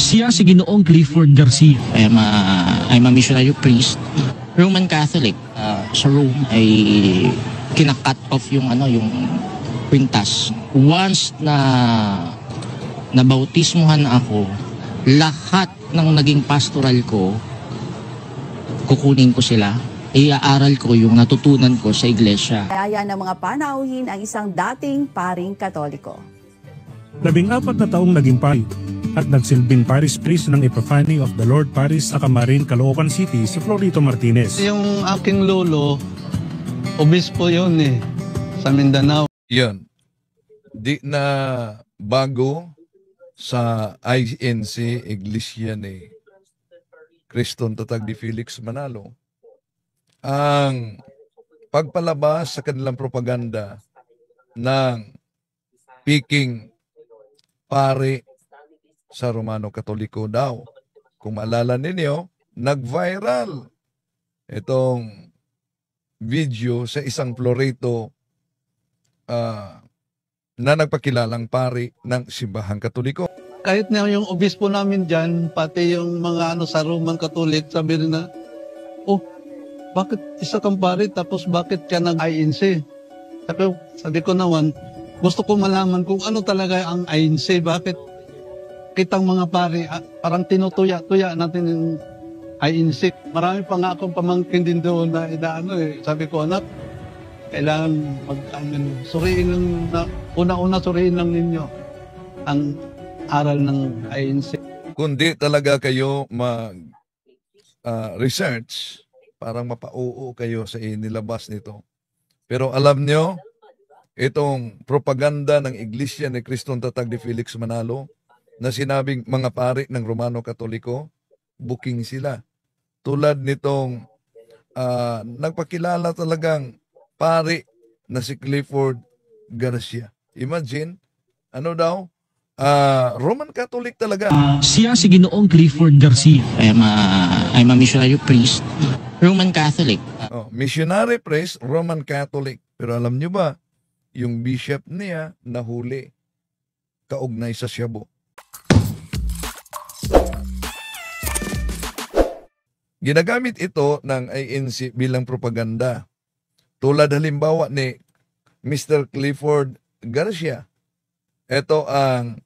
Siya si Ginoong Clifford Garcia. I'm a missionary priest, Roman Catholic. Sa Rome ay kinakat off yung kwintas. Once na nabautismuhan ako, lahat ng naging pastoral ko, kukunin ko sila. Iaaral ko yung natutunan ko sa iglesia. Kaya ng mga panauhin ang isang dating paring Katoliko. 14 na taong naging pari at nagsilbing parish priest ng Epiphany of the Lord Parish sa Camarin, Caloocan City, si Florito Martinez. Yung aking lolo, obispo yun sa Mindanao. Yun. Di na bago sa INC Iglesia ni Criston Tatag de Felix Manalo ang pagpalabas sa kanilang propaganda ng peking pare sa Romano Katoliko daw. Kung maalala ninyo, nag-viral itong video sa isang Florito na nagpakilalang pari ng simbahang Katoliko. Kahit na yung obispo namin dyan, pati yung mga sa Roman Catholic, sabi rin na, oh, bakit isa kang pari tapos bakit ka nag-INC? Sabi ko naman, gusto ko malaman kung ano talaga ang INC, bakit kitang mga pari, parang tinutuya-tuya natin yung INC. Marami pa nga akong pamangkin din doon na sabi ko, anak, kailangan suriin lang, una-una suriin lang ninyo ang aral ng INC. Kundi talaga kayo mag-research, parang mapauo kayo sa inilabas nito. Pero alam nyo, itong propaganda ng Iglesia ni Criston Tatag de Felix Manalo na sinabing mga pari ng Romano Katoliko, booking sila. Tulad nitong nagpakilala talagang pari na si Clifford Garcia. Imagine, ano daw? Roman Catholic talaga. Siya si Ginoong Clifford Garcia. I'm a missionary priest, Roman Catholic. Missionary priest, Roman Catholic. Pero alam nyo ba, yung bishop niya nahuli kaugnay sa Shabu. Ginagamit ito ng INC bilang propaganda. Tulad halimbawa ni Mr. Clifford Garcia. Ito ang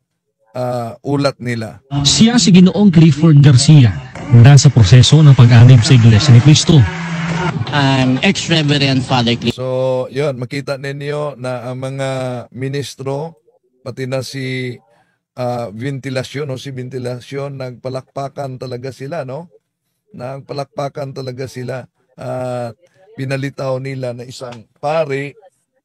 ulat nila. Siya si Ginoong Clifford Garcia. Nasa proseso ng pag-anib sa Iglesia ni Cristo. I'm ex-reverend Father Clifford. So, yun, makita ninyo na ang mga ministro, pati na si Ventilasyon, nagpalakpakan talaga sila, no? Nagpalakpakan talaga sila at pinalitaw nila na isang pari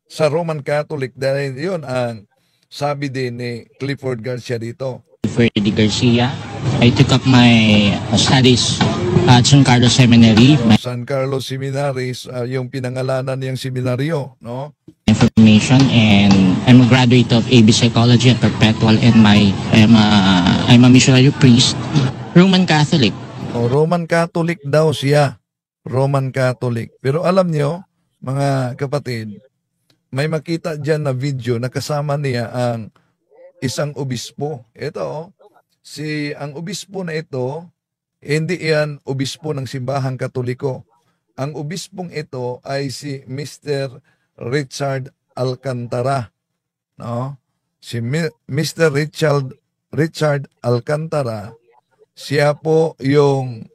sa Roman Catholic dahil yun ang sabi din ni Clifford Garcia dito. Freddy Garcia. I took up my studies at San Carlos Seminary. San Carlos Seminary, yung pinangalanan niyang seminaryo, no? Information, and I'm a graduate of AB Psychology at Perpetual, and I'm a missionary priest, Roman Catholic. Roman Catholic daw siya. Roman Catholic. Pero alam nyo, mga kapatid, may makita dyan na video na kasama niya ang isang obispo. Ito, ang obispo na ito, hindi yan obispo ng simbahang Katoliko. Ang obispong ito ay si Mr. Richard Alcantara. No? Si Mr. Richard Alcantara, siya po yung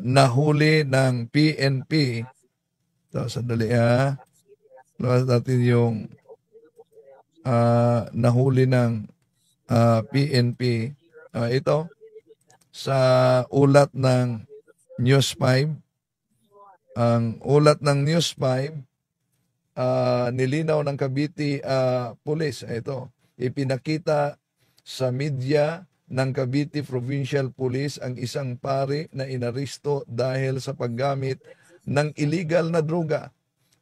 nahuli ng PNP. So, sandali Luwas natin yung nahuli ng PNP. Ito, sa ulat ng News 5. Ang ulat ng News 5, nilinaw ng Cavite Police. Ito, ipinakita sa media ng Cavite Provincial Police ang isang pari na inaristo dahil sa paggamit ng illegal na droga.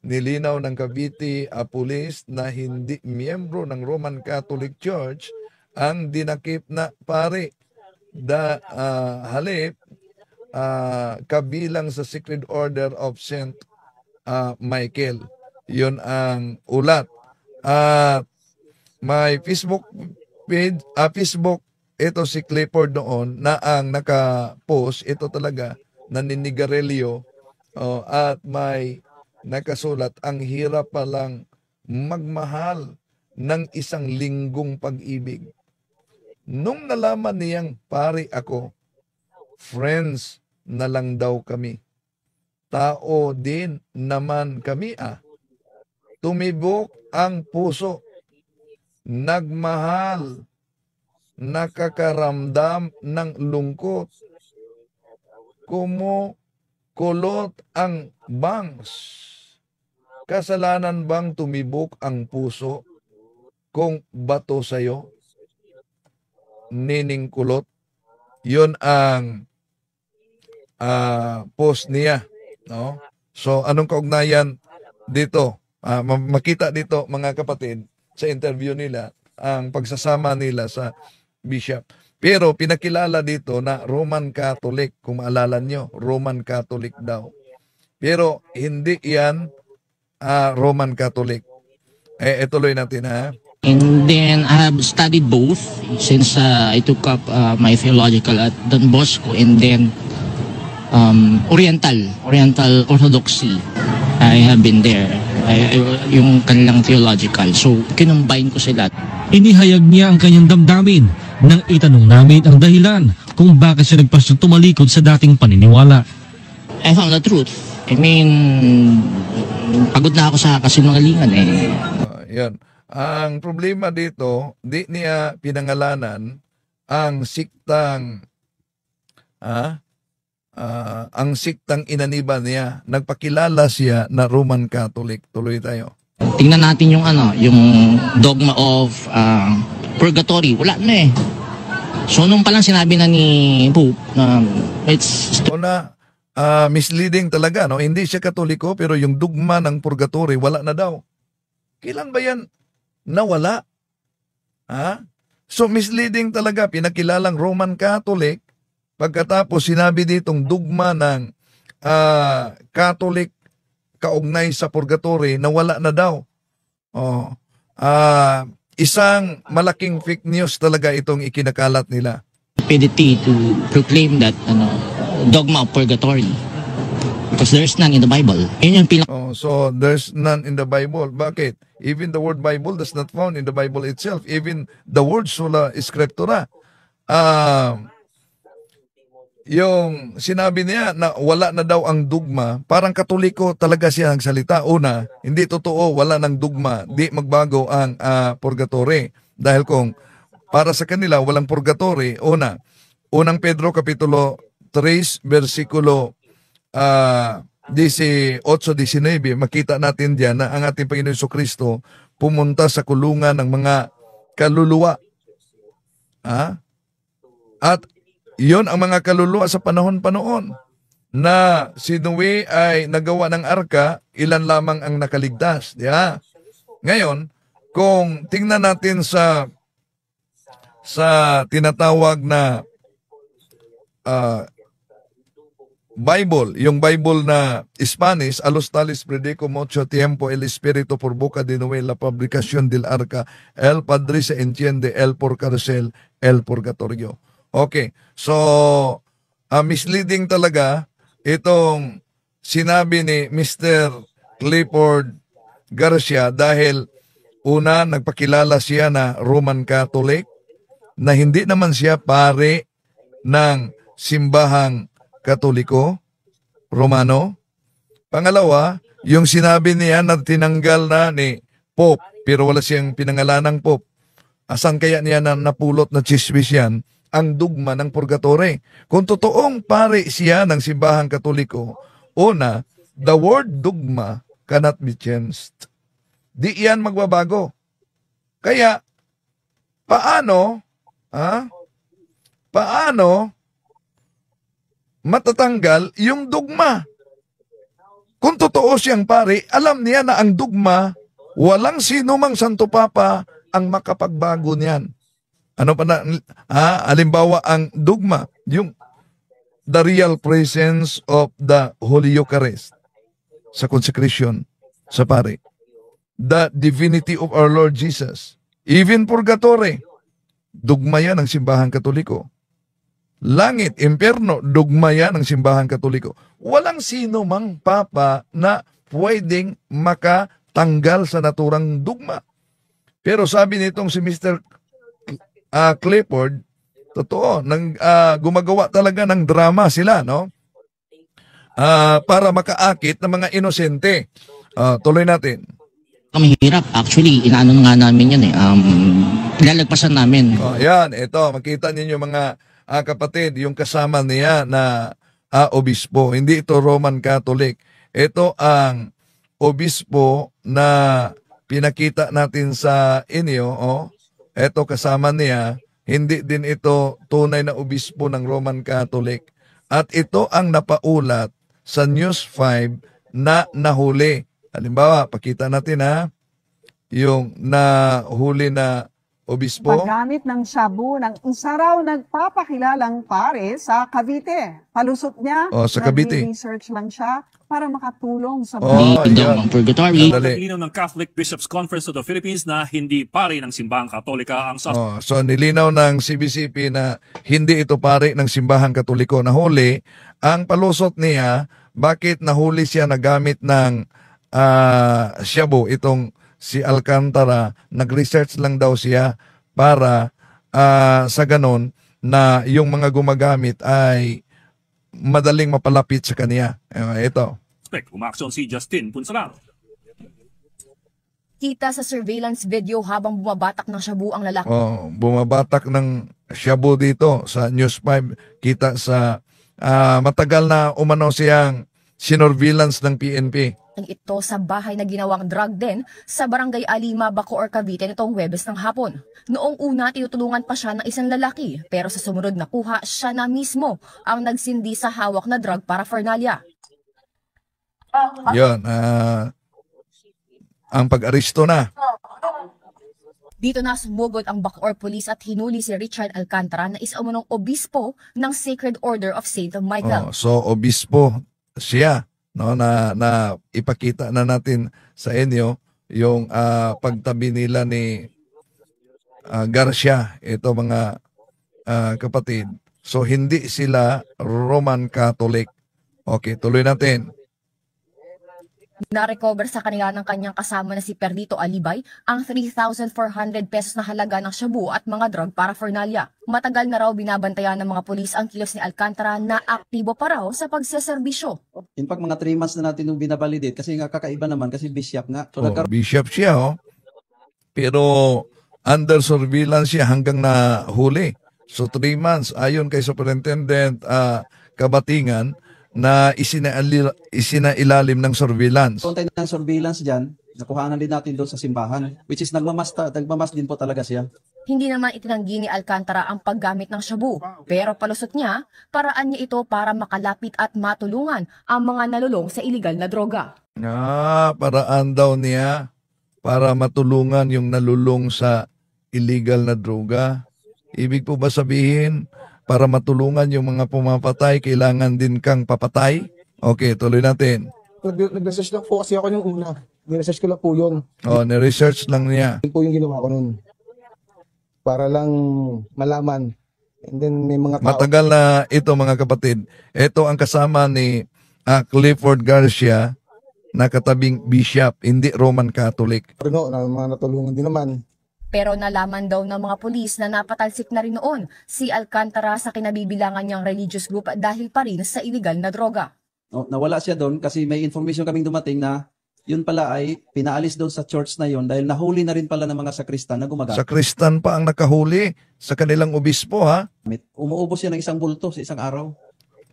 Nilinaw ng Cavite Police na hindi miyembro ng Roman Catholic Church ang dinakip na pari. Halip, kabilang sa Sacred Order of St. Michael. Yun ang ulat. May Facebook page, Facebook ito si Clifford noon na ang naka-post, ito talaga, naninigarilyo, at may nakasulat, ang hirap palang magmahal ng isang linggong pag-ibig. Nung nalaman niyang pari ako, friends na lang daw kami. Tao din naman kami Tumibok ang puso. Nagmahal. Nakakaramdam ng lungkot. Kumukulot ang bangs. Kasalanan bang tumibok ang puso kung bato sa'yo? Nining kulot. Yun ang post niya. No? So, anong kaugnayan dito? Makita dito, mga kapatid, sa interview nila, ang pagsasama nila sa bishop. Pero pinakilala dito na Roman Catholic, kung maalala nyo, Roman Catholic daw. Pero hindi yan Roman Catholic. Ituloy natin And then I have studied both since I took up my theological at Don Bosco, and then Oriental Orthodoxy. I have been there. Yung kanilang theological. So, kinumbine ko sila. Inihayag niya ang kanyang damdamin nang itanong namin ang dahilan kung bakit siya nagpasyang tumalikod sa dating paniniwala. I found the truth. I mean, pagod na ako sa kasinungalingan Yan. Ang problema dito, di niya pinangalanan ang siktang inaniba niya. Nagpakilala siya na Roman Catholic. Tuloy tayo. Tingnan natin yung yung dogma of purgatory. Wala na So nung palang sinabi na ni Pope na it's misleading talaga, no? Hindi siya Katoliko pero yung dogma ng purgatory wala na daw. Kailan ba yan nawala? So misleading talaga, pinakilalang Roman Catholic, pagkatapos sinabi ditong dogma ng Catholic kaugnay sa purgatory na wala na daw. Isang malaking fake news talaga itong ikinakalat nila. stupidity to proclaim that dogma of purgatory. Because there's none in the Bible. Yun yung so there's none in the Bible. Bakit? Even the word Bible does not found in the Bible itself. Even the word sola scriptura. Yung sinabi niya na wala na daw ang dogma, parang Katoliko talaga siya ang salita. Una, hindi totoo, wala ng dogma, di magbago ang purgatory. Dahil kung para sa kanila walang purgatory, unang Pedro kapitulo 3 versikulo 18-19, makita natin diyan na ang ating Panginoon Jesucristo pumunta sa kulungan ng mga kaluluwa. At iyon ang mga kaluluwa sa panahon na si Noe ay nagawa ng arka, ilan lamang ang nakaligtas. Ngayon, kung tingnan natin sa tinatawag na Bible, yung Bible na Spanish, a los tales predico mucho tiempo el Espíritu por boca de Noé la fabricación del arca, el Padre se entiende, el por cárcel, el purgatorio. Okay, so misleading talaga itong sinabi ni Mr. Clifford Garcia dahil una, nagpakilala siya na Roman Catholic na hindi naman siya pare ng simbahang Katoliko, Romano. Pangalawa, yung sinabi niya na tinanggal na ni Pope pero wala siyang pinangalanang Pope. Asan kaya niya na napulot na chismis yan? Ang dogma ng purgatory. Kung totoong pare siya ng simbahang Katoliko, una, the word dogma cannot be changed. Di yan magbabago. Kaya, paano matatanggal yung dogma? Kung totoo siyang pare, alam niya na ang dogma, walang sino mang Santo Papa ang makapagbago niyan. Ano pa na, halimbawa ang dogma, yung the real presence of the Holy Eucharist sa consecration sa pare. The divinity of our Lord Jesus. Even purgatory. dugma yan ng simbahan katoliko. Langit, impyerno, dugma yan ng simbahan katoliko. Walang sino mang papa na pwedeng makatanggal sa naturang dugma. Pero sabi nitong si Mr. Clifford, totoo, gumagawa talaga ng drama sila, no? Para makaakit ng mga inosente. Tuloy natin. Mahirap. Actually, inaano nga namin yan eh. Ilalagpasan namin. Yan, ito, makita ninyo mga kapatid, yung kasama niya na obispo. Hindi ito Roman Catholic. Ito ang obispo na pinakita natin sa inyo. Ito kasama niya. Hindi din ito tunay na obispo ng Roman Catholic. At ito ang napaulat sa News 5 na nahuli. Halimbawa, pakita natin yung nahuli na obispo. Paggamit ng shabu ng isa raw nagpapakilalang pare sa Cavite. Palusot niya, Sa Cavite. nag-research lang siya para makatulong sa Daw ang purgatory. Sandali. Nilinaw ng Catholic Bishops' Conference of the Philippines na hindi pari ng simbahang katolika ang So nilinaw ng CBCP na hindi ito pari ng simbahang katoliko. Nahuli, ang palusot niya, bakit nahuli siya na gamit ng shabu, itong si Alcantara, nag-research lang daw siya para sa ganon na yung mga gumagamit ay madaling mapalapit sa kanya. Ito. suspect. Umaksyon si Justin Punsalan. Kita sa surveillance video habang bumabatak ng shabu ang lalaki. Bumabatak ng shabu dito sa News 5. Kita sa matagal na umano siyang sinorveillance ng PNP. Ito sa bahay na ginawang drug den sa Barangay Alima, Bacoor, Cavite nitong Huwebes ng hapon. Noong una, tinutulungan pa siya ng isang lalaki, pero sa sumunod na kuha, siya na mismo ang nagsindi sa hawak na drug paraphernalia. Yun, ang pag-aristo na. Dito na sumugod ang Bacoor Police at hinuli si Richard Alcantara na isa umunong obispo ng Sacred Order of St. Michael. So, obispo siya. No, na ipakita na natin sa inyo yung pagtabi nila ni Garcia, ito mga kapatid. So hindi sila Roman Catholic. Okay, tuloy natin. Na-recover sa kanila ng kanyang kasama na si Perlito Alibay ang 3,400 pesos na halaga ng shabu at mga drug paraphernalia. Matagal na raw binabantayan ng mga pulis ang kilos ni Alcantara na aktibo pa raw sa pagseserbisyo. In fact, mga 3 months na natin yung binabalidate kasi nga kakaiba naman kasi bishop nga. So, bishop siya, pero under surveillance siya hanggang na huli. So 3 months, ayon kay Superintendent Kabatingan, na isinailalim ng surveillance. Kontay ng surveillance dyan, nakuhanan din natin doon sa simbahan, which is nagmamas din po talaga siya. Hindi naman itinanggi ni Alcantara ang paggamit ng shabu, pero palusot niya, paraan niya ito para makalapit at matulungan ang mga nalulong sa iligal na droga. Paraan daw niya para matulungan yung nalulong sa illegal na droga. Ibig po ba sabihin, para matulungan yung mga pumapatay, kailangan din kang papatay? Okay, tuloy natin. Nag-research lang po kasi ako yung una. Ni-research ko lang po yun. Ni-research lang niya. Yun po yung ginawa ko nun. Para lang malaman. And then may mga tao. Matagal na ito mga kapatid. Ito ang kasama ni Clifford Garcia na katabing bishop, hindi Roman Catholic. Pero mga natulungan din naman. Pero nalaman daw ng mga pulis na napatalsik na rin noon si Alcantara sa kinabibilangan niyang religious group dahil pa rin sa illegal na droga. Nawala siya doon kasi may information kaming dumating na yun pala ay pinaalis doon sa church na yun dahil nahuli na rin pala ng mga sakristan na gumagamit. Sakristan pa ang nakahuli sa kanilang obispo, ha? Umuubos siya ng isang bulto sa isang araw.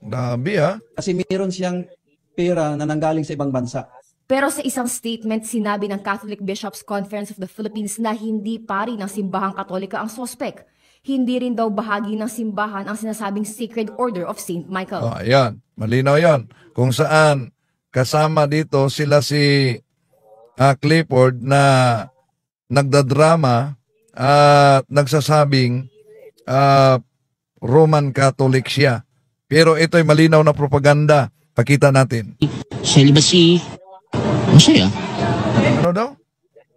Grabe, ha? Kasi mayroon siyang pera na nanggaling sa ibang bansa. Pero sa isang statement, sinabi ng Catholic Bishops' Conference of the Philippines na hindi pari ng simbahang katolika ang sospek. Hindi rin daw bahagi ng simbahan ang sinasabing Sacred Order of St. Michael. Ayan, malinaw yan. Kung saan kasama dito sila si Clifford na nagdadrama at nagsasabing Roman Catholic siya. Pero ito'y malinaw na propaganda. Pakita natin. Celibacy. Masaya. Ano daw?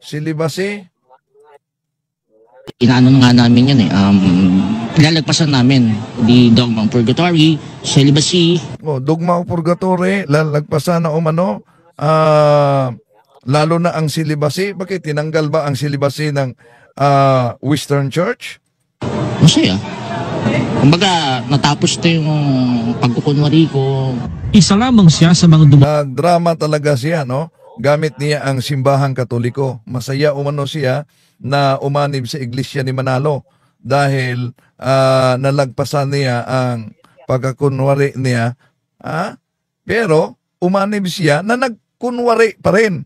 Celibacy? Inaano nga namin yan lalagpasan namin di dogmang purgatory, celibacy. Dogma o purgatory, lalagpasan na umano, lalo na ang celibacy. Bakit tinanggal ba ang celibacy ng Western Church? Masaya. Kumbaga, natapos na yung pagkukunwari ko. Isa lamang siya sa mga Nagdrama talaga siya, no? Gamit niya ang simbahang Katoliko. Masaya umano siya na umanib sa iglesia ni Manalo dahil nalagpasan niya ang pagkakunwari niya. Pero umanib siya na nagkunwari pa rin.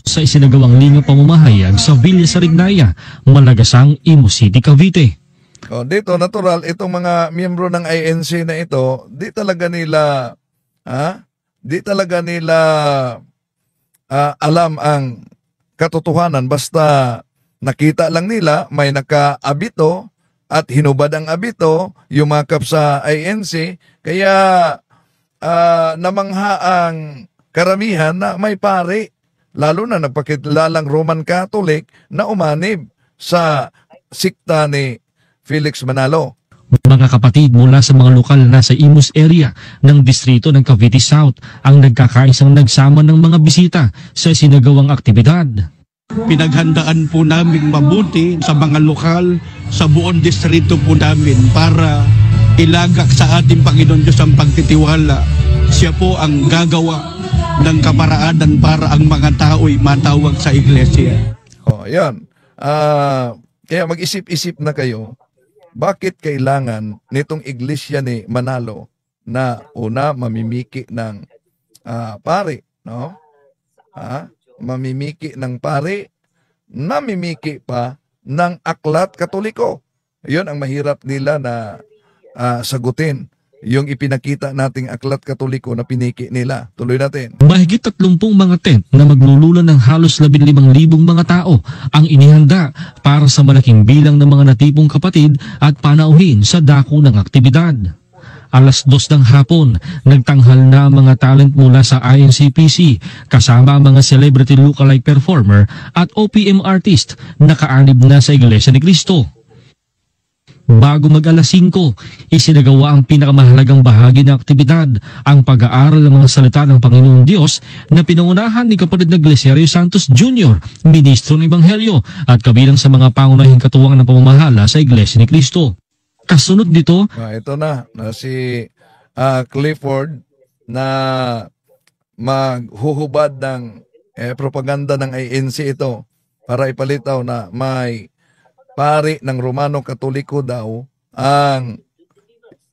Sa isinagawang linya pamamahayag sa Villa Sarignaya, Malagasang, Imus City, Cavite. Dito, natural, itong mga miyembro ng INC na ito, di talaga nila alam ang katotohanan. Basta nakita lang nila may nakaabito at hinubad ang abito, yumakap sa INC, kaya namangha ang karamihan na may pari, lalo na nagpakilalang Roman Catholic na umanib sa sikta ni Felix Manalo. Mga kapatid, mula sa mga lokal na sa Imus area ng distrito ng Cavite South ang nagkakaisang nagsama ng mga bisita sa sinagawang aktibidad. Pinaghandaan po namin mabuti sa mga lokal sa buong distrito po namin para ilagak sa ating Panginoon Diyos ang pagtitiwala. Siya po ang gagawa ng kaparaanan para ang mga tao'y matawag sa iglesia. Yan. Kaya mag-isip-isip na kayo. Bakit kailangan nitong iglesia ni Manalo na una mamimiki ng pari, no? Mamimiki ng pari, namimiki pa ng aklat Katoliko. 'Yon ang mahirap nila na sagutin. Yung ipinakita nating aklat Katoliko na piniki nila. Tuloy natin. Mahigit 30 mga tent na maglululan ng halos 15,000 mga tao ang inihanda para sa malaking bilang ng mga natipong kapatid at panauhin sa dako ng aktibidad. Alas 2 ng hapon, nagtanghal na mga talent mula sa INCPC kasama mga celebrity lookalike performer at OPM artist na kaanib na sa Iglesia ni Cristo. Bago mag-alas 5, isinagawa ang pinakamahalagang bahagi ng aktibidad, ang pag-aaral ng mga salita ng Panginoong Diyos na pinangunahan ni kapatid na Glesierio Santos Jr., ministro ng Ebanghelyo at kabilang sa mga pangunahing katuwang ng pamamahala sa Iglesia ni Cristo. Kasunod dito, ito na si Clifford na maghuhubad ng propaganda ng INC ito para ipalitaw na may pari ng Romano Katoliko daw ang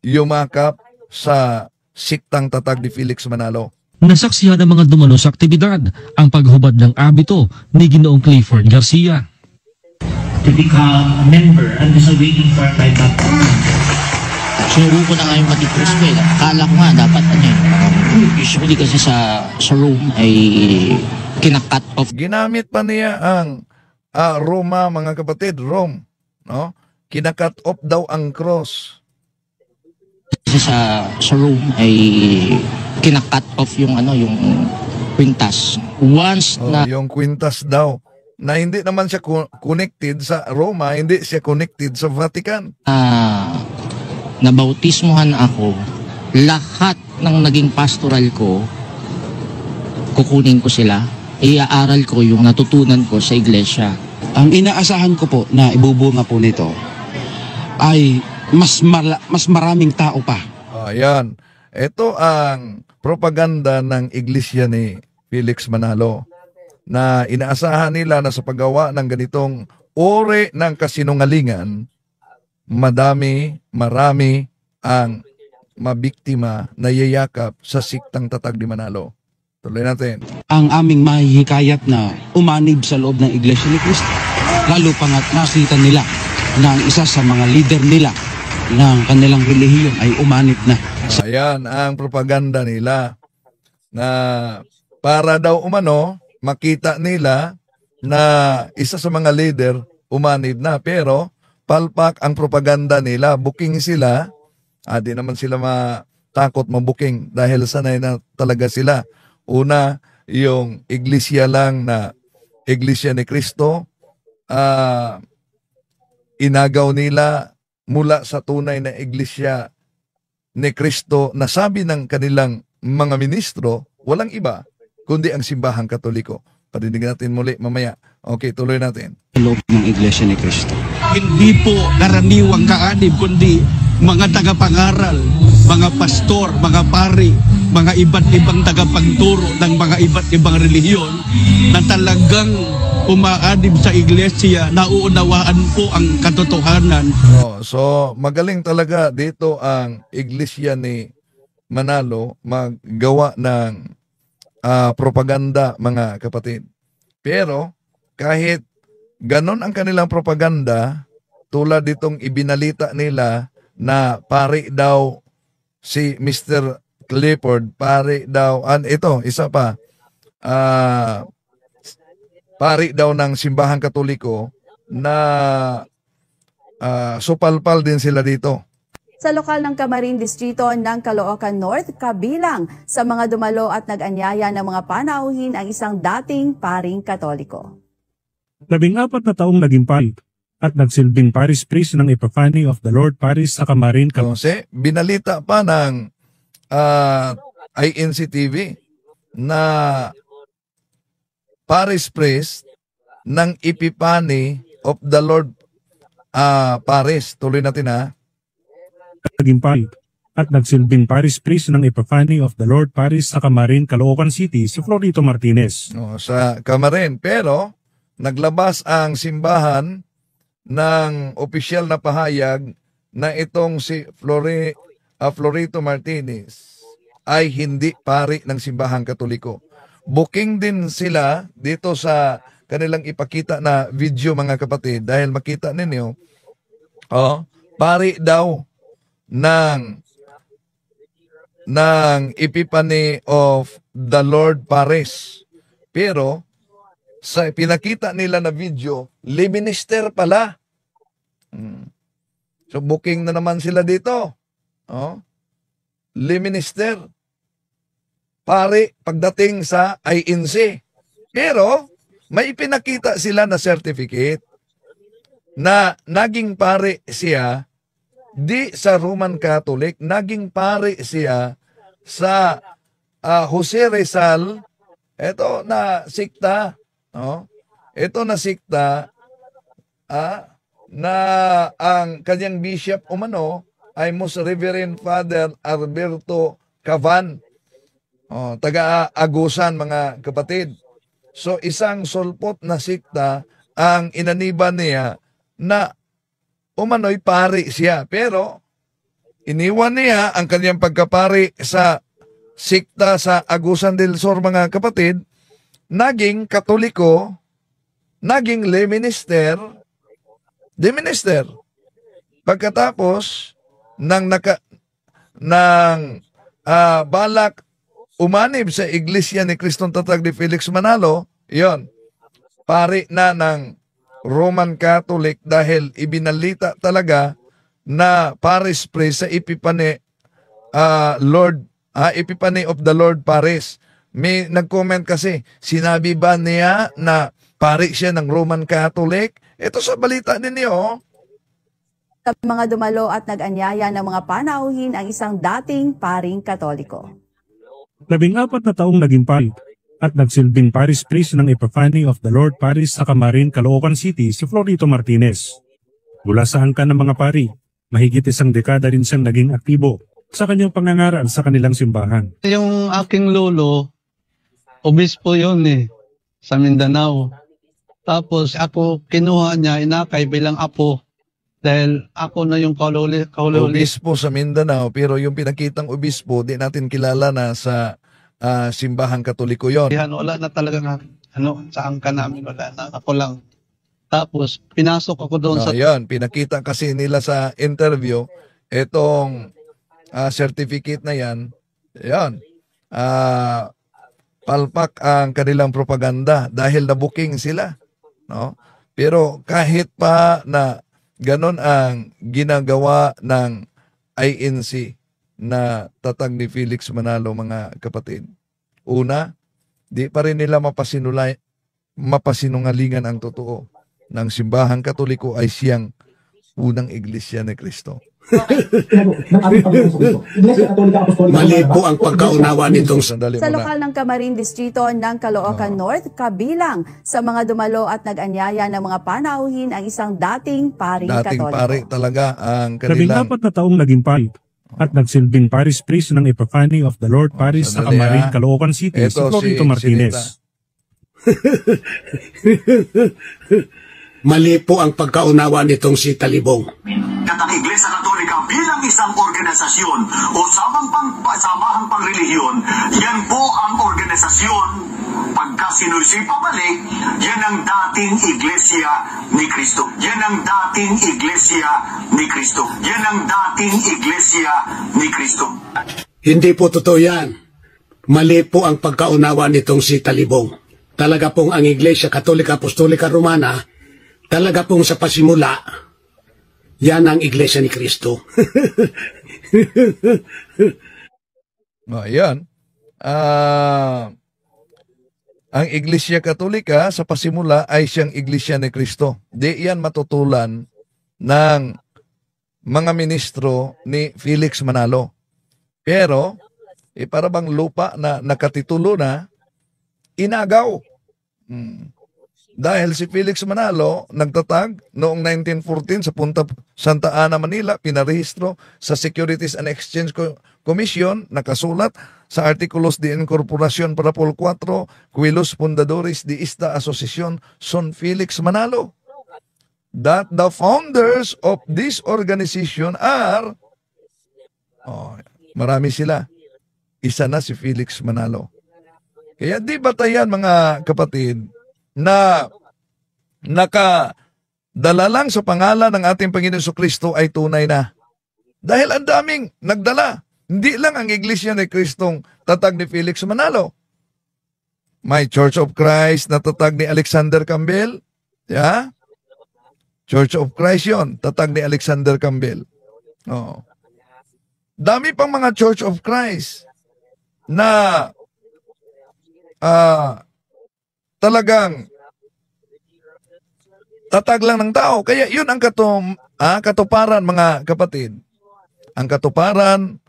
yumakap sa siktang tatag ni Felix Manalo. Nasaksihan ng mga dumalo sa aktibidad ang paghubad ng abito ni Ginoong Clifford Garcia. To become a member, I'm just waiting for my baptism. Sinuro ko na nga yung matipulos ko. Akala ko nga dapat usually kasi sa room ay kinakat off. Ginamit pa niya ang Roma, mga kapatid, Rome, no? Kinakat off daw ang cross. Kasi sa room ay kinakat off yung yung quintas. Once na yung quintas daw na hindi naman siya connected sa Roma, hindi siya connected sa Vatican. Nabautismuhan ako, lahat ng naging pastoral ko, kukunin ko sila. Iaaral ko yung natutunan ko sa iglesia. Ang inaasahan ko po na ibubunga po nito ay mas maraming tao pa. Ayan. Ito ang propaganda ng iglesia ni Felix Manalo na inaasahan nila na sa paggawa ng ganitong uri ng kasinungalingan, marami ang mabiktima na yayakap sa siktang tatag ni Manalo. Tuloy natin. Ang aming mahihikayat na umanib sa loob ng Iglesia ni Cristo. Lalo pangat nakita nila na ang isa sa mga leader nila ng kanilang relihiyon ay umanib na. Ayan ang propaganda nila na para daw umano makita nila na isa sa mga leader umanib na, pero palpak ang propaganda nila, booking sila, di naman sila matakot mabuking dahil sanay na talaga sila. Una, yung iglesia lang na iglesia ni Cristo, inagaw nila mula sa tunay na iglesia ni Kristo na sabi ng kanilang mga ministro, walang iba kundi ang simbahang Katoliko. Parinig natin muli mamaya. Okay, tuloy natin. Loob ng iglesia ni Kristo. Hindi po karaniwang kaanib, kundi mga tagapangaral, mga pastor, mga pari, mga iba't ibang tagapagturo ng mga iba't ibang relihiyon na talagang umaanib sa iglesia, nauunawaan po ang katotohanan. So magaling talaga dito ang iglesia ni Manalo maggawa ng propaganda, mga kapatid. Pero kahit ganon ang kanilang propaganda, tulad ditong ibinalita nila na pari daw si Mr. Clifford, pari daw, ito, isa pa, pari daw ng simbahang Katoliko na supalpal din sila dito. Sa lokal ng Camarin Distrito ng Caloocan North, kabilang sa mga dumalo at nag-anyaya ng mga panauhin ang isang dating paring Katoliko. 14 na taong naging pari at nagsilbing parish priest ng Epiphany of the Lord Parish sa Camarin, Caloocan. Binalita pa ng INC TV na parish priest ng Epiphany of the Lord Parish. Tuloy natin ha. Naging pari at nagsilbing parish priest ng Epiphany of the Lord Parish sa Camarin, Caloocan City, si Florito Martinez. Sa Camarin. Pero naglabas ang simbahan ng opisyal na pahayag na itong si Florito Martinez ay hindi pari ng simbahang Katoliko. Booking din sila dito sa kanilang ipakita na video, mga kapatid, dahil makita ninyo, pari daw ng Epiphany of the Lord Parish. Pero sa pinakita nila na video, liminister pala. So booking na naman sila dito. Liminister. Pari pagdating sa INC. Pero may ipinakita sila na certificate na naging pari siya di sa Roman Catholic, naging pari siya sa Jose Rizal, ito na sikta, ito na sikta, na ang kanyang bishop umano ay Most Reverend Father Alberto Cavan, taga-Agusan, mga kapatid. So isang sulpot na sikta ang inaniban niya na umano'y pari siya. Pero iniwan niya ang kanyang pagkapari sa sikta sa Agusan del Sur, mga kapatid, naging Katoliko, naging lay minister, pagkatapos ng balak umanib sa Iglesia ni Kristong Tatag ni Felix Manalo, yon, pari na ng Roman Catholic dahil ibinalita talaga na parish priest sa Epiphany Epiphany of the Lord Parish. May nag-comment kasi, sinabi ba niya na pari siya ng Roman Catholic? Ito sa balita ninyo. Sa mga dumalo at nag-anyaya ng mga panauhin ang isang dating paring Katoliko. 14 na taong naging pari at nagsilbing parish priest ng Epiphany of the Lord Parish sa Camarin, Caloocan City, si Florito Martinez. Mula sa angkan ng mga pari, mahigit isang dekada rin siyang naging aktibo sa kanyang pangangaral sa kanilang simbahan. Yung aking lolo, obispo yun sa Mindanao. Tapos ako kinuha niya, inakay bilang apo. Dahil ako na yung kauli. Obispo sa Mindanao, pero yung pinakitang obispo, di natin kilala na sa simbahang Katoliko yon. Wala na talaga sa angka namin, wala na. Ako lang. Tapos, pinasok ako doon sa... Yan, pinakita kasi nila sa interview, itong certificate na yan, palpak ang kanilang propaganda dahil na-booking sila. No? Pero kahit pa na ganon ang ginagawa ng INC na Tatag ni Felix Manalo, mga kapatid. Una, di pa rin nila mapasinungalingan ang totoo. Ng simbahang Katoliko ay siyang unang iglesia ni Kristo. Mali po ang pagkaunawa nitong Sa lokal ng Camarin Distrito ng Caloocan North, kabilang sa mga dumalo at nag-anyaya ng mga panauhin ang isang dating paring Dating Katoliko. pari talaga ang kanilang 14 na taong naging pari at nagsilbing parish priest ng Epiphany of the Lord Parish sa sandali, Camarin, Caloocan City, si Ito, Florito si Martinez. mali po ang pagkaunawa nitong si Talibong. Katang Iglesia Katolika bilang isang organisasyon o samahang pangrelihiyon, yan po ang organisasyon. Pagka sinusi pabalik, yan ang dating Iglesia ni Kristo. Yan ang dating Iglesia ni Kristo. Yan ang dating Iglesia ni Kristo. Hindi po totoo yan. Mali po ang pagkaunawa nitong si Talibong. Talaga pong ang Iglesia Katolika Apostolika Romana, talaga pong sa pasimula, yan ang Iglesia ni Kristo. Yan. Ang Iglesia Katolika sa pasimula ay siyang Iglesia ni Kristo. Di yan matutulan ng mga ministro ni Felix Manalo. Pero, para bang lupa na nakatitulo na, inagaw. Dahil si Felix Manalo nagtatag noong 1914 sa Punta Santa Ana, Manila, pinarehistro sa Securities and Exchange Commission, nakasulat sa Artikulos de Incorporación para Pol 4, Quilos Fundadores de esta Asociación son Felix Manalo, that the founders of this organization are, marami sila, isa na si Felix Manalo. Kaya di batayan mga kapatid, na nakadala lang sa pangalan ng ating Panginoon Jesucristo ay tunay na. Dahil ang daming nagdala. Hindi lang ang Iglesia ni Kristong tatag ni Felix Manalo. May Church of Christ na tatag ni Alexander Campbell. Yeah? Church of Christ yon, tatag ni Alexander Campbell. Dami pang mga Church of Christ na talagang tatag lang ng tao. Kaya yun ang katuparan mga kapatid. Ang katuparan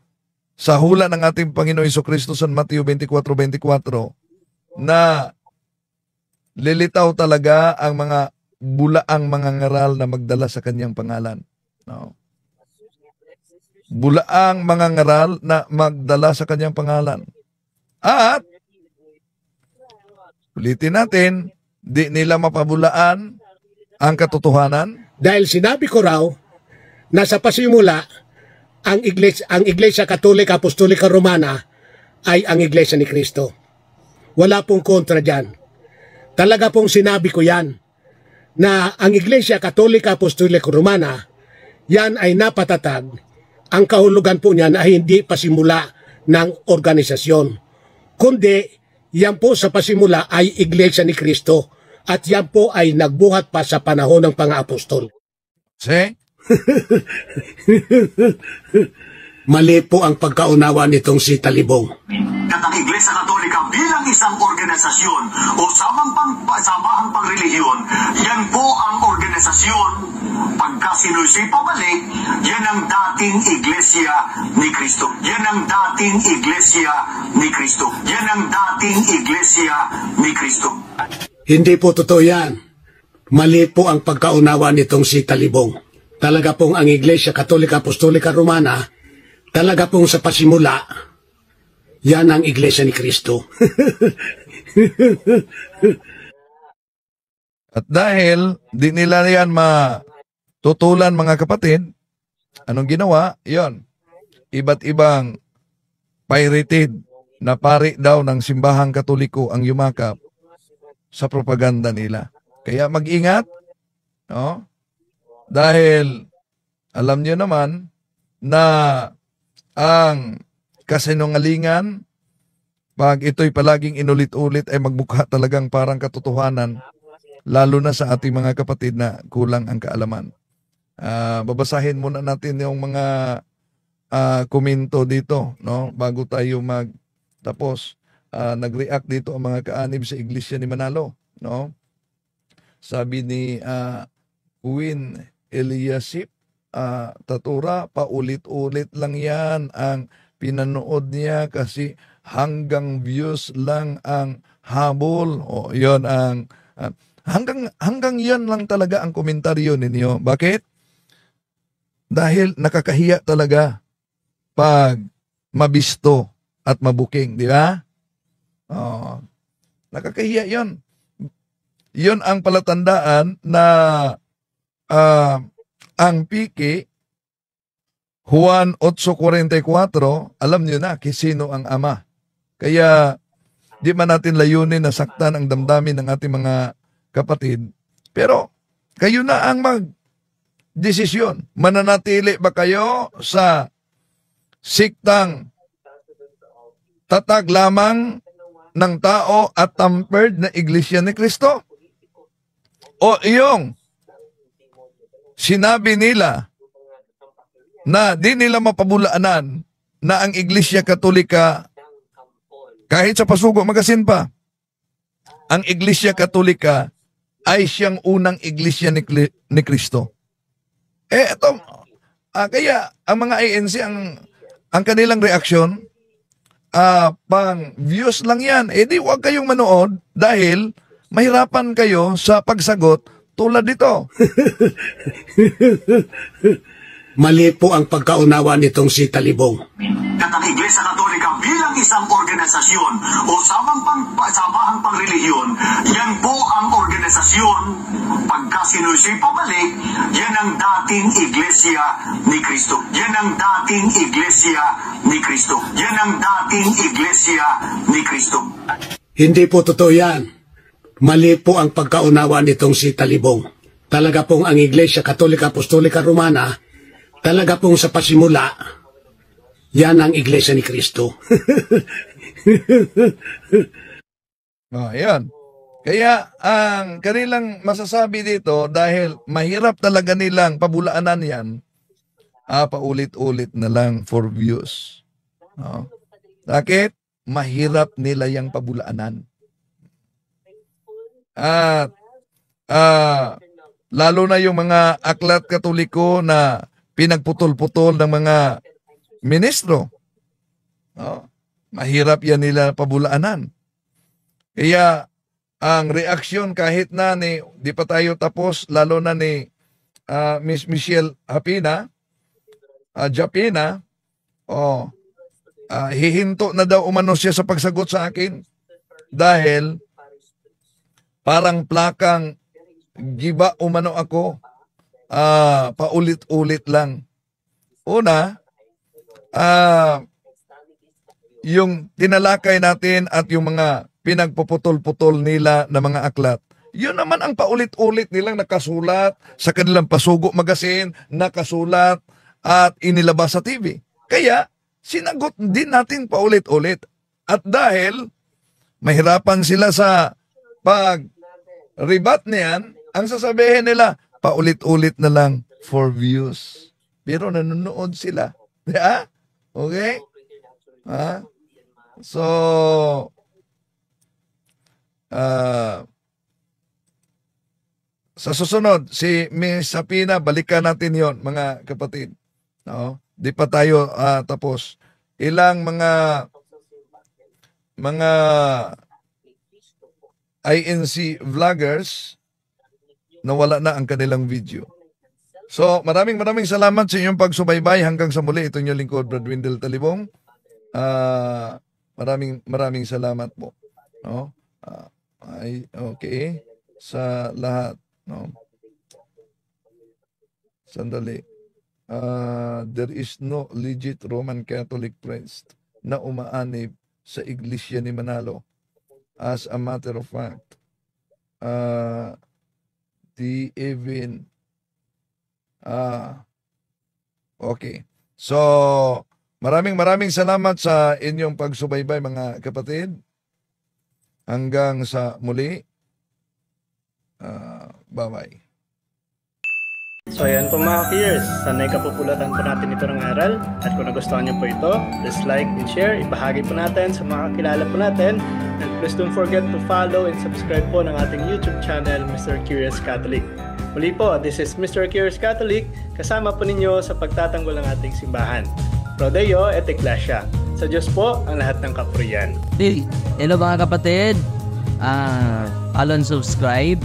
sa hula ng ating Panginoon Jesucristo sa Mateo 24:24 na lilitaw talaga ang mga bulaang mga ngaral na magdala sa kanyang pangalan. Bulaang mga ngaral na magdala sa kanyang pangalan. At ulitin natin, di nila mapabulaan ang katotohanan. Dahil sinabi ko raw na sa pasimula, ang Iglesia Katolika Apostolika Romana ay ang Iglesia ni Kristo. Wala pong kontra dyan. Talaga pong sinabi ko yan, na ang Iglesia Katolika Apostolika Romana, yan ay napatatag. Ang kahulugan po niyan ay hindi pasimula ng organisasyon, kundi yan po sa pasimula ay Iglesia ni Kristo at yan po ay nagbuhat pa sa panahon ng pang-apostol. See? Mali po ang pagkaunawa nitong si Talibong. Katang Iglesia Katolika bilang isang organisasyon o samahang pangrelihiyon, yan po ang organisasyon. Pagka sinusi pabalik, yan ang dating Iglesia ni Kristo. Yan ang dating Iglesia ni Kristo. Yan ang dating Iglesia ni Kristo. Hindi po totoo yan. Mali po ang pagkaunawa nitong si Talibong. Talaga pong ang Iglesia Katolika Apostolika Romana, talaga pong sa pasimula, yan ang Iglesia ni Kristo. At dahil di nila yan matutulan mga kapatid, anong ginawa? Yon, iba't ibang pirated na pari daw ng simbahang Katoliko ang yumakap sa propaganda nila. Kaya mag-ingat, no? Dahil alam niyo naman na ang kasinungalingan, pag ito'y palaging inulit-ulit ay magmukha talagang parang katotohanan, lalo na sa ating mga kapatid na kulang ang kaalaman. Babasahin muna natin yung mga komento dito, no? Bago tayo magtapos. Nag-react dito ang mga kaanib sa Iglesia ni Manalo, no? Sabi ni Win Eliasip, Tatura, paulit-ulit lang yan ang pinanood niya kasi hanggang views lang ang habol. O yon ang hanggang yan lang talaga ang komentaryo ninyo. Bakit? Dahil nakakahiya talaga pag mabisto at mabuking, di ba? Nakakahiya yon. Yon ang palatandaan na ang piki Juan 8:44, alam niyo na sino ang ama. Kaya di man natin layunin na saktan ang damdamin ng ating mga kapatid. Pero kayo na ang mag-desisyon. Mananatili ba kayo sa siktang tatag lamang ng tao at tampered na Iglesia ni Cristo? O iyong sinabi nila na di nila mapabulaanan na ang Iglesia Katolika, kahit sa Pasugo Magasin pa, ang Iglesia Katolika ay siyang unang Iglesia ni Cristo. Ito, kaya ang mga ANC, ang kanilang reaksyon, pang views lang yan. Di huwag kayong manood dahil mahirapan kayo sa pagsagot tulad dito. Mali po ang pagkaunawa nitong si Talibong. At ang Iglesia Katolika bilang isang organisasyon o samahang pangrelihiyon, yan po ang organisasyon. Pagka sinusi pabalik, yan ang dating Iglesia ni Cristo. Yan ang dating Iglesia ni Cristo. Yan ang dating Iglesia ni Cristo. Hindi po totoo yan. Mali po ang pagkaunawa nitong si Talibong. Talaga pong ang Iglesia Katolika Apostolika Romana, talaga pong sa pasimula, yan ang Iglesia ni Cristo. Yan. Kaya ang kanilang masasabi dito, dahil mahirap talaga nilang pabulaanan yan, paulit-ulit na lang for views. Bakit? Mahirap nila yung pabulaanan. At lalo na yung mga aklat Katoliko na pinagputol-putol ng mga ministro. Mahirap yan nila pabulaanan. Kaya ang reaksyon kahit na di pa tayo tapos, lalo na ni Miss Michelle Japina, hihinto na daw umano siya sa pagsagot sa akin dahil parang plakang giba umano ako, paulit-ulit lang. Una, yung tinalakay natin at yung mga pinagpuputol-putol nila na mga aklat, yun naman ang paulit-ulit nilang nakasulat sa kanilang Pasugo Magasin, nakasulat at inilabas sa TV. Kaya, sinagot din natin paulit-ulit. At dahil mahirapan sila sa pag-rebat niyan, ang sasabihin nila, paulit-ulit na lang for views. Pero nanonood sila. Yeah? Okay? So, sa susunod, si Miss Sapina, balikan natin yon mga kapatid. Di pa tayo tapos. Ilang mga INC vloggers nawala na ang kanilang video. So, maraming salamat sa inyong pagsubaybay. Hanggang sa muli, ito yung lingkod, Brad Wendell Talibong. Maraming salamat po. Okay. Sa lahat. Sandali. There is no legit Roman Catholic priest na umaanib sa Iglesia ni Manalo. As a matter of fact, okay. So, maraming salamat sa inyong pagsubaybay mga kapatid. Hanggang sa muli. Bye-bye. So ayan po mga ka-Queers, sana'y kapupulatan po natin ito ng aral. At kung nagustuhan niyo po ito, please like and share, ibahagi po natin sa mga kakilala po natin. And please don't forget to follow and subscribe po ng ating YouTube channel, Mr. Curious Catholic. Muli po, this is Mr. Curious Catholic, kasama po ninyo sa pagtatanggol ng ating simbahan. Pro Deo et Ecclesia. Sa Diyos po ang lahat ng kapurian. Hello mga kapatid, follow and subscribe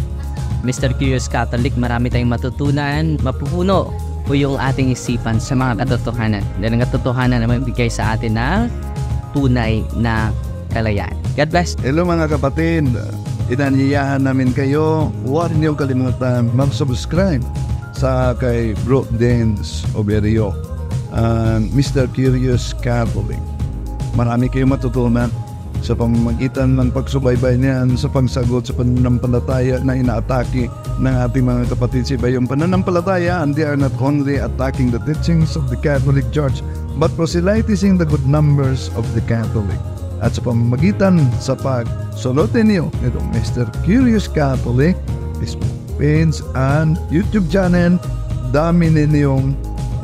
Mr. Curious Catholic. Marami tayong matutunan, mapupuno po yung ating isipan sa mga katotohanan. Dahil ang katotohanan na magbigay sa atin ng tunay na kalayaan. God bless. Hello mga kapatid, inanyayahan namin kayo, huwag niyo kalimutan mag-subscribe sa kay Bro Dance Oberio, Mr. Curious Catholic. Marami kayong matutunan sa pamamagitan ng pagsubaybay niyan sa pagsagot sa pananampalataya na inaatake ng ating mga kapatid sa iba. Yung pananampalataya, and they are not only attacking the teachings of the Catholic Church, but proselytizing the good numbers of the Catholic. At sa pamamagitan sa pagsunutin niyo itong Mr. Curious Catholic Facebook page and YouTube channel, dami ninyong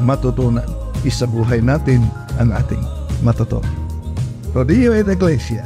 matutunan. Isabuhay natin ang ating matutunan. Pro Deo et Ecclesia.